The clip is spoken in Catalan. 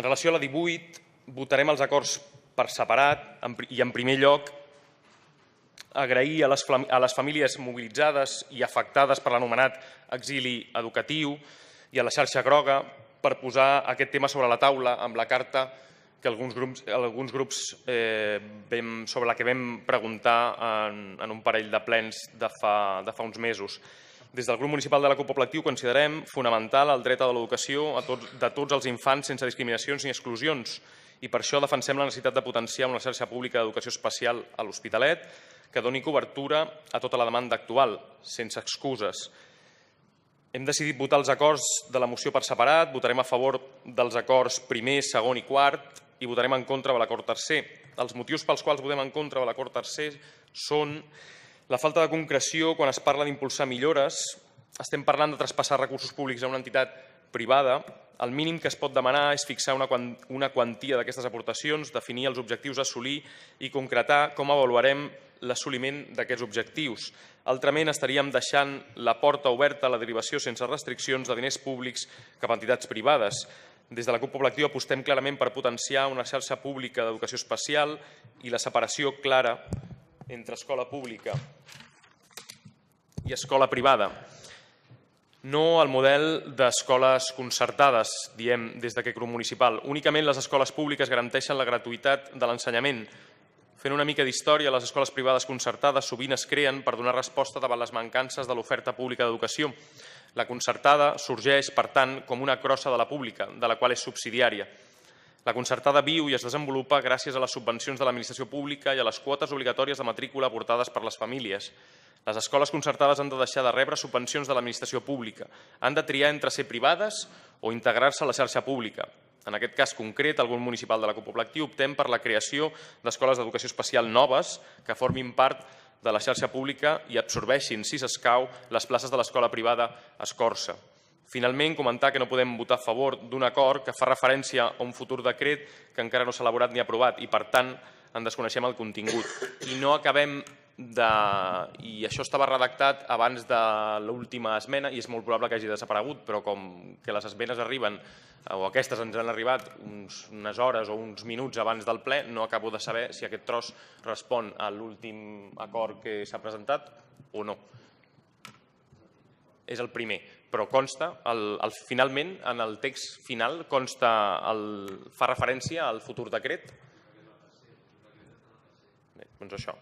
En relació a la 18, votarem els acords per separat i, en primer lloc, agrair a les famílies mobilitzades i afectades per l'anomenat exili educatiu i a la xarxa groga per posar aquest tema sobre la taula amb la carta que alguns grups sobre la que vam preguntar en un parell de plens de fa uns mesos. Des del grup municipal de la CUP Poble Actiu considerem fonamental el dret a l'educació de tots els infants sense discriminacions ni exclusions i per això defensem la necessitat de potenciar una xarxa pública d'educació especial a l'Hospitalet que doni cobertura a tota la demanda actual, sense excuses. Hem decidit votar els acords de la moció per separat, votarem a favor dels acords primer, segon i quart i votarem en contra de l'acord tercer. Els motius pels quals votem en contra de l'acord tercer són la falta de concreció quan es parla d'impulsar millores. Estem parlant de traspassar recursos públics a una entitat privada. El mínim que es pot demanar és fixar una quantia d'aquestes aportacions, definir els objectius a assolir i concretar com avaluarem l'assoliment d'aquests objectius. Altrament, estaríem deixant la porta oberta a la derivació sense restriccions de diners públics cap a entitats privades. Des de la CUP Poble Actiu apostem clarament per potenciar una xarxa pública d'educació especial i la separació clara entre escola pública i escola privada. No al model d'escoles concertades, diem des d'aquest grup municipal. Únicament les escoles públiques garanteixen la gratuïtat de l'ensenyament. Fent una mica d'història, les escoles privades concertades sovint es creen per donar resposta davant les mancances de l'oferta pública d'educació. La concertada sorgeix, per tant, com una crossa de la pública, de la qual és subsidiària. La concertada viu i es desenvolupa gràcies a les subvencions de l'administració pública i a les quotes obligatòries de matrícula aportades per les famílies. Les escoles concertades han de deixar de rebre subvencions de l'administració pública. Han de triar entre ser privades o integrar-se a la xarxa pública. En aquest cas concret, al grup municipal de la CUP Poble Actiu optem per la creació d'escoles d'educació especial noves que formin part de la xarxa pública i absorbeixin, si s'escau, les places de l'escola privada Escorça. Finalment, comentar que no podem votar a favor d'un acord que fa referència a un futur decret que encara no s'ha elaborat ni aprovat i, per tant, en desconeixem el contingut. I no acabem i això estava redactat abans de l'última esmena i és molt probable que hagi desaparegut, però com que les esmenes arriben, o aquestes ens han arribat unes hores o uns minuts abans del ple, no acabo de saber si aquest tros respon a l'últim acord que s'ha presentat o no. És el primer, però consta, finalment, en el text final, fa referència al futur decret? Bé, doncs això.